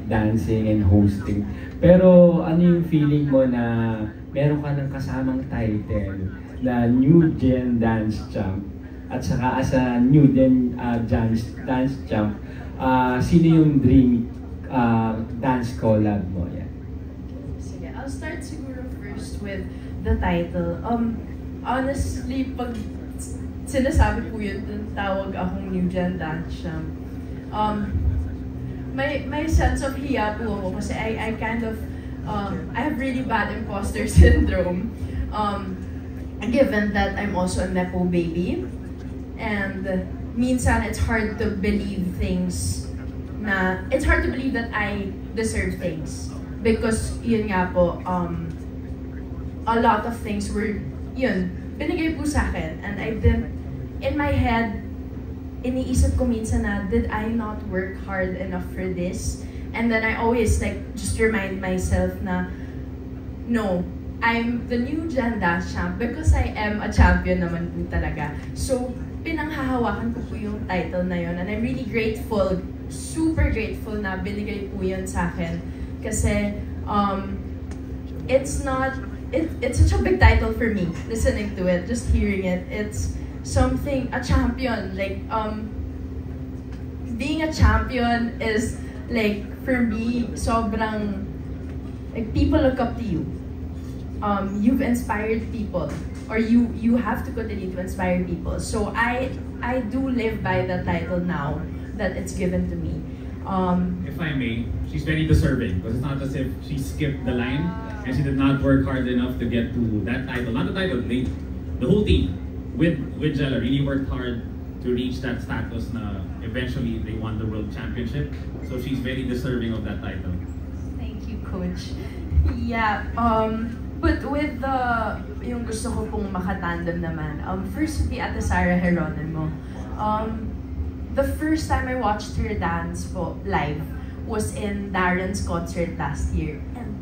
dancing and hosting. Pero ano yung feeling mo na meron ka ng kasamang title na New Gen Dance Champ at saka as a New Gen Dance Champ, sino yung dream dance collab mo? Yeah. Sige, I'll start siguro first with the title. Honestly, pag sinasabi po yun, tawag akong New Gen Dance Champ. May sense of hiya po ako kasi I kind of, I have really bad imposter syndrome. Given that I'm also a Nepo baby. And minsan it's hard to believe things na, it's hard to believe that I deserve things. Because yun nga po, a lot of things were, yun, binigay po sa akin. And I didn't, in my head, iniisip ko minsan na, did I not work hard enough for this? And then I always like, just remind myself na, no, I'm the New Gen Dance Champ because I am a champion naman po talaga. So, pinanghahawakan ko po yung title na yun. And I'm really grateful, super grateful na binigay po yun sa akin. Kasi, it's such a big title for me, listening to it, just hearing it. It's something, a champion, like, being a champion is, like, for me, sobrang, like, people look up to you. You've inspired people, or you have to continue to inspire people. So I do live by the title now that it's given to me. If I may, she's very deserving because it's not as if she skipped the line and she did not work hard enough to get to that title. Not the title, the whole team with Jella really worked hard to reach that status na eventually they won the world championship. So she's very deserving of that title. Thank you, Coach. Yeah, but with yung gusto ko pong makatandem naman, first would be Ate Sarah Geronimo. The first time I watched her dance po live was in Darren's concert last year. And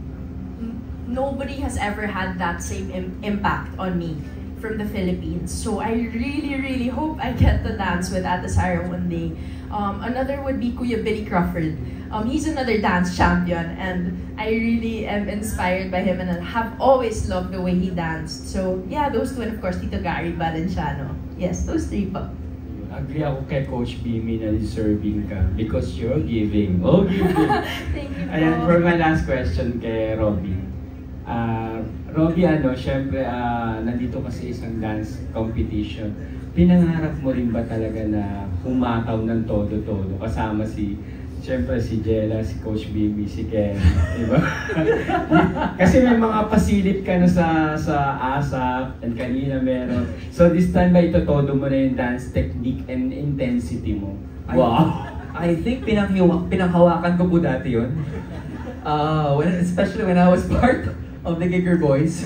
nobody has ever had that same impact on me from the Philippines. So I really, really hope I get to dance with Ate Sarah one day. Another would be Kuya Billy Crawford. He's another dance champion, and I really am inspired by him and have always loved the way he danced. So yeah, those two, and of course Tito Gary Valenciano. Yes, those three po. Agree ako kay Coach Bimi na deserving ka because you're giving. Oh, giving. Thank you po. Ayan, for my last question kay Robby. Robby, syempre, nandito ka sa isang dance competition. Pinangarap mo rin ba talaga na humataw ng todo-todo kasama siyempre si Jella, si Coach Bimi, si Ken, diba? Kasi may mga pasilip ka na sa ASAP, and kanina meron. So this time ba itotodo mo na yung dance technique and intensity mo? Wow! I think pinanghawakan ko po dati yun. Especially when I was part of the Giger Boys.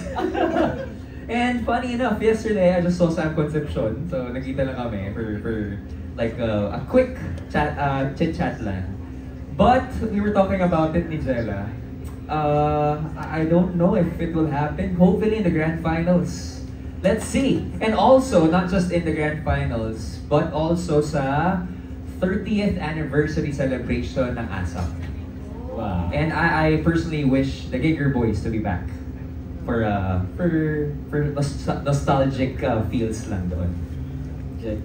And funny enough, yesterday I just saw Sam Concepcion. So nakita lang kami for like a quick chit-chat lang. But we were talking about it ni Jella. I don't know if it will happen. Hopefully in the grand finals. Let's see. And also, not just in the grand finals, but also sa 30th anniversary celebration ng ASAP. Wow. And I personally wish the Giger Boys to be back for nostalgic feels lang doon.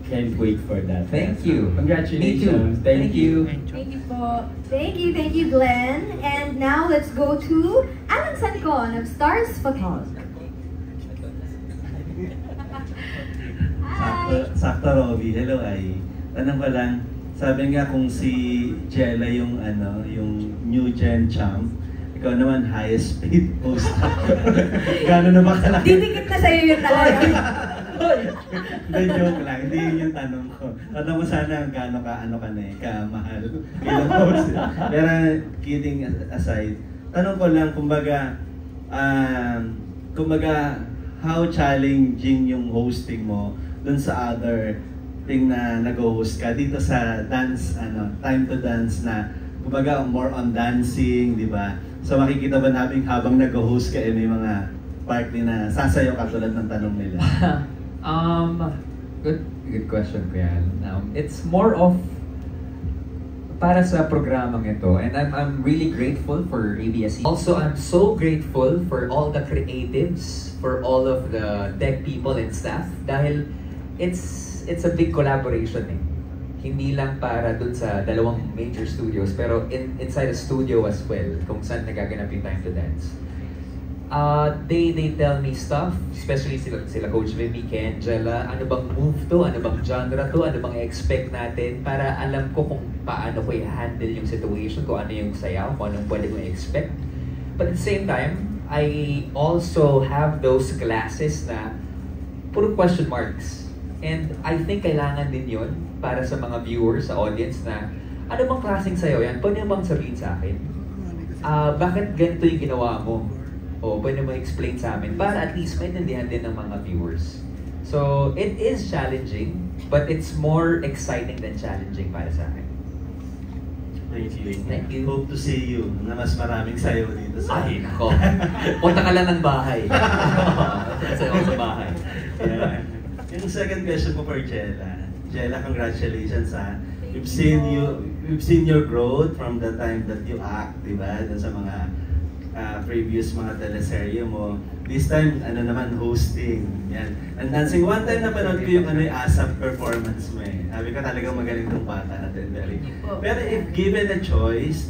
Can't wait for that. Thank you. Congratulations. Me too. Thank you. Thank you po. Thank you, Glenn. And now let's go to Alan Sancon of Stars Photog. Sakto, Robby. Hello, ay. Tanong ko lang, sabi nga kung si Jella yung New Gen Champ, ikaw naman highest speed post. Gano'n na ba kalaki? Didikit na sa'yo yun talaga. Hindi, joke lang. Hindi yun yung tanong ko. Tanong ko sana gaano ka-mahal bilang host. Pero kidding aside, tanong ko lang, kumbaga, how challenging yung hosting mo dun sa other thing na nag-host ka dito sa dance, time to dance na, kumbaga, more on dancing, di ba? So makikita ba namin habang nag-host ka, may mga part na sasayaw katulad ng tanong nila? Good question, Kuya. It's more of para sa programang ito. And I'm really grateful for ABS-CBN. Also, I'm so grateful for all the creatives, for all of the tech people and staff dahil it's a big collaboration eh. Hindi lang para dun sa dalawang major studios, pero inside a studio as well, kung saan nagaganap yung Time to Dance. They tell me stuff, especially sila Coach Vivi, Ken, Jella, ano bang move to, ano bang genre to, ano bang expect natin para alam ko kung paano ko i-handle yung situation, kung ano yung sayaw, kung anong pwede ko i-expect. But at the same time, I also have those classes na puro question marks. And I think kailangan din yun para sa mga viewers, sa audience na ano bang klaseng sayaw yan? Pwede bang sabihin sa akin? Bakit ganito yung ginawa mo? O pwede mo explain sa amin para at least maintindihan din ng mga viewers. So, it is challenging, but it's more exciting than challenging para sa akin. Thank you. Thank you. Hope to see you na mas maraming sayo dito sa Ay, nako. Punta ka lang ng bahay. Kasi ako sa bahay. Yeah. Yung second question ko for Jella. Jella, congratulations ha. We've seen your growth from the time that you act, di ba? Dun sa mga previous mga teleserye mo. This time, hosting. Yan. And dancing, one time napanood ko yung ASAP performance mo eh. Sabi ko talagang magaling tong bata natin. Pero if given a choice,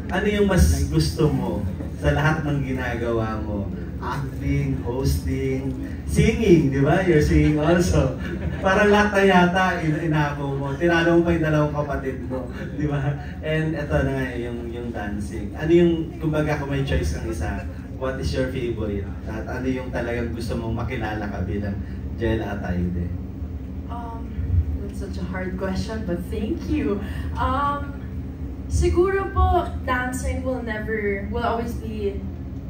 ano yung mas gusto mo sa lahat ng ginagawa mo? Acting, hosting, singing, di ba? You're singing also. Parang lahat na yata inako mo. Tinalo mo pa yung dalawang kapatid mo, di ba? And ito na nga yung dancing. Ano yung, kumbaga kung may choice kang isa, what is your favorite? At ano yung talagang gusto mong makilala ka bilang Jella Ataide? That's such a hard question, but thank you. Siguro po, dancing will always be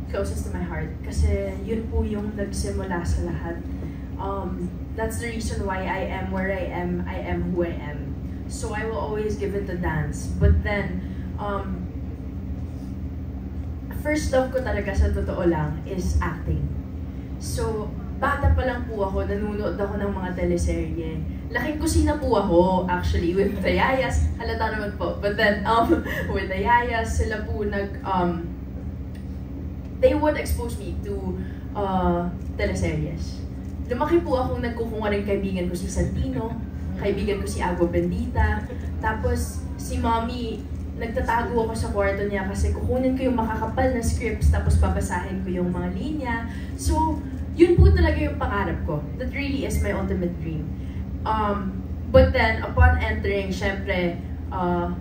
closest to my heart kasi yun po yung nagsimula sa lahat. That's the reason why I am where I am who I am. So I will always give it to dance. But then, first love ko talaga sa totoo lang is acting. So, bata pa lang po ako, nanonood ako ng mga teleserye. Laking kusina po ako, actually, with the Yayas. Halata naman po. But then, with the Yayas, sila po they would expose me to teleseries. Lumaki po akong nagkukunga rin kaibigan ko si Santino, kaibigan ko si Agua Bendita, tapos si Mommy, nagtatago ako sa kwarto niya kasi kukunin ko yung makakapal na scripts tapos babasahin ko yung mga linya. So, yun po talaga yung pangarap ko. That really is my ultimate dream. But then, upon entering, syempre,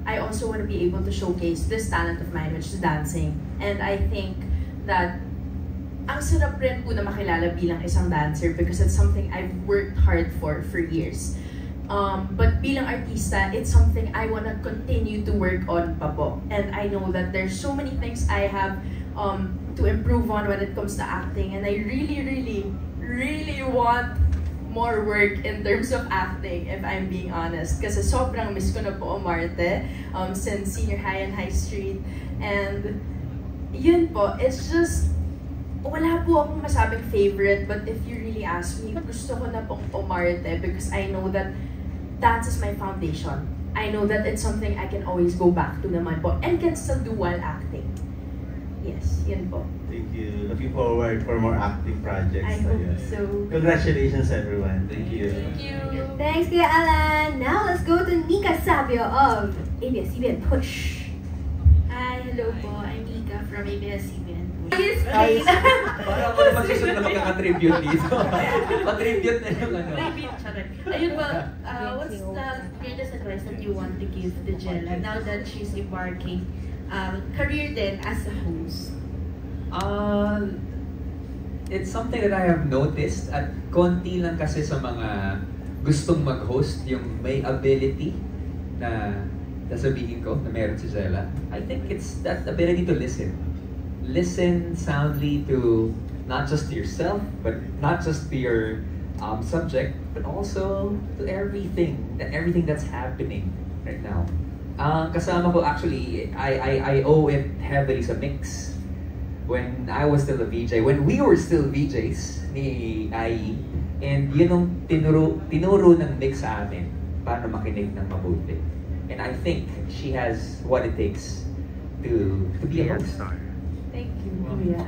I also want to be able to showcase this talent of mine, which is dancing. And I think that ang sarap rin po na makilala bilang isang dancer because it's something I've worked hard for years. But bilang artista, it's something I want to continue to work on pa po. And I know that there's so many things I have to improve on when it comes to acting. And I really want more work in terms of acting, if I'm being honest. Kasi sobrang miss ko na po Marte since senior high and high street. And yun po, it's just, wala po akong masabing favorite, but if you really ask me, gusto ko na pong umarte because I know that dance is my foundation. I know that it's something I can always go back to naman po and can still do while acting. Yes, yun po. Thank you. Looking forward for more acting projects. I hope so. Congratulations everyone. Thank you. Thank you. Thanks, Kuya Alan. Now let's go to Nika Sabio of ABS-CBN Push. Hi, hello po. I'm Nika from ABS-CBN. Yes, Ay, parang ako naman susunod na magkaka-tribute dito. Pa-tribute na yung ano. Tribute, charot. Ayun po, what's the greatest advice that you want to give to Jella now that she's embarking career then as a host? It's something that I have noticed at konti lang kasi sa mga gustong mag-host yung may ability na sasabihin ko na meron si Jella. I think it's that ability to listen. Listen soundly to not just to yourself, but not just to your subject, but also to everything that's happening right now. Kasama ko actually, I owe it heavily sa mix. When I was still a VJ, when we were still VJs ni Ai, and yun ang tinuro ng mix sa amin paano makinig ng mabuti. And I think she has what it takes to be a host. Thank you, Kuya.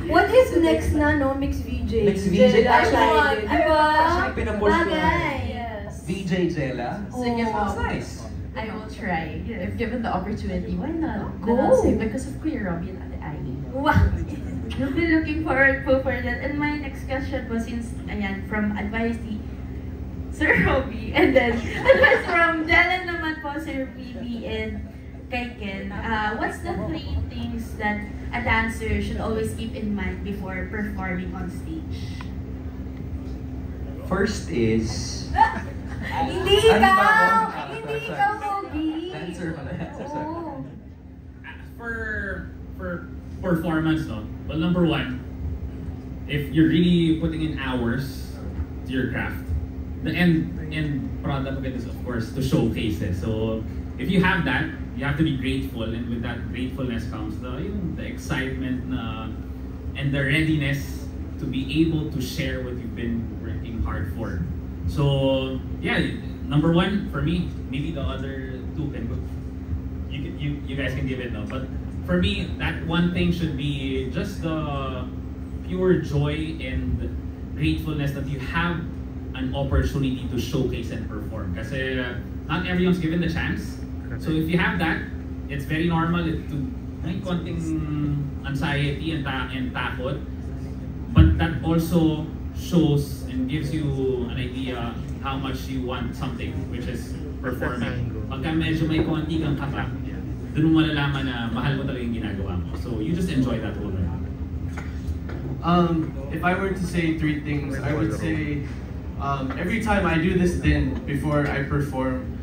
What is next na, no? Mixed VJ. Mixed VJ? Actually, Actually, pinapush ko. Yes. VJ Jella? Sige po. That's nice. I will try. If given the opportunity, why not? Go. Then I'll say because of Kuya Robbie and Ate Ai. Wow. We'll be looking forward po for that. And my next question po, since, ayan, from advice ni Sir Robbie, and then advice from Jellen naman po, Sir PB, and kay Ken, what's the 3 things that a dancer should always keep in mind before performing on stage? First is... Hindi Ano ba ikaw! ako? Hindi Sorry. ikaw, Pogi! Dancer pala. Dancer, sorry. Oo. For performance, no? Well, number 1, if you're really putting in hours to your craft, the end product of it is, of course, to showcase it. So if you have that, you have to be grateful, and with that gratefulness comes the excitement and the readiness to be able to share what you've been working hard for. So yeah, number 1 for me, maybe the other 2 can go. You guys can give it now, but for me, that one thing should be just the pure joy and gratefulness that you have an opportunity to showcase and perform. Kasi not everyone's given the chance. So if you have that, it's very normal to may konting anxiety and takot, but that also shows and gives you an idea how much you want something, which is performing. Pagka medyo may konti kang kapa, dun mo malalaman na mahal mo talaga yung ginagawa mo. So you just enjoy that whole ride. If I were to say 3 things, I would say every time I do this din before I perform,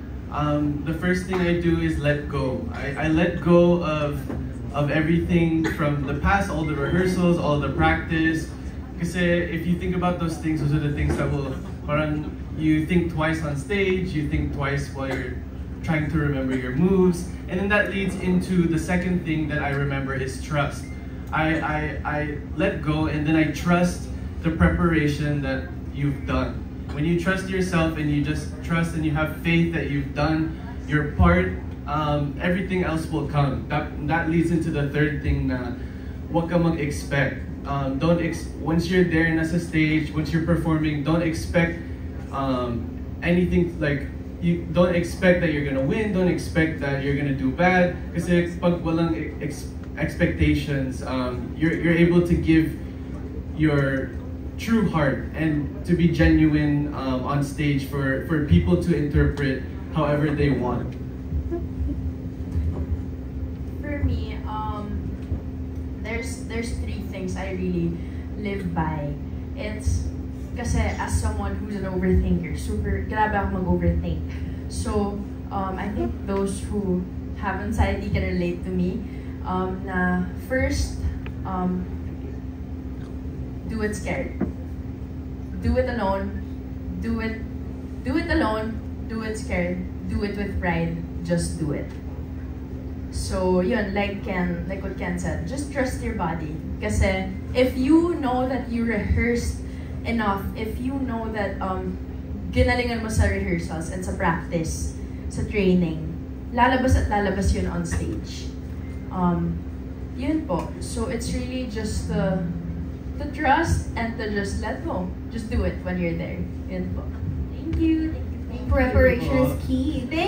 the first thing I do is let go. I let go of everything from the past, all the rehearsals, all the practice. Because if you think about those things are the things that will, parang you think twice on stage, you think twice while you're trying to remember your moves, and then that leads into the second thing that I remember is trust. I let go, and then I trust the preparation that you've done. When you trust yourself and you just trust and you have faith that you've done your part, everything else will come. That leads into the third thing na huwag ka mag-expect. Once you're there nasa stage, once you're performing, don't expect anything like, you don't expect that you're gonna win, don't expect that you're gonna do bad. Kasi pag walang expectations, you're able to give your true heart and to be genuine on stage for people to interpret however they want. For me, there's 3 things I really live by. It's kasi as someone who's an overthinker, grabe ako mag-overthink. So, I think those who have anxiety can relate to me. Na first, do it scared. Do it alone. Do it alone. Do it scared. Do it with pride. Just do it. So yun, like what Ken said, just trust your body. Kasi if you know that you rehearsed enough, if you know that ginalingan mo sa rehearsals and sa practice, sa training, lalabas at lalabas yun on stage. Yun po. So it's really just to trust and to just let go. Just do it when you're there. Yun po. Thank you. Thank you. Preparation is key. Thank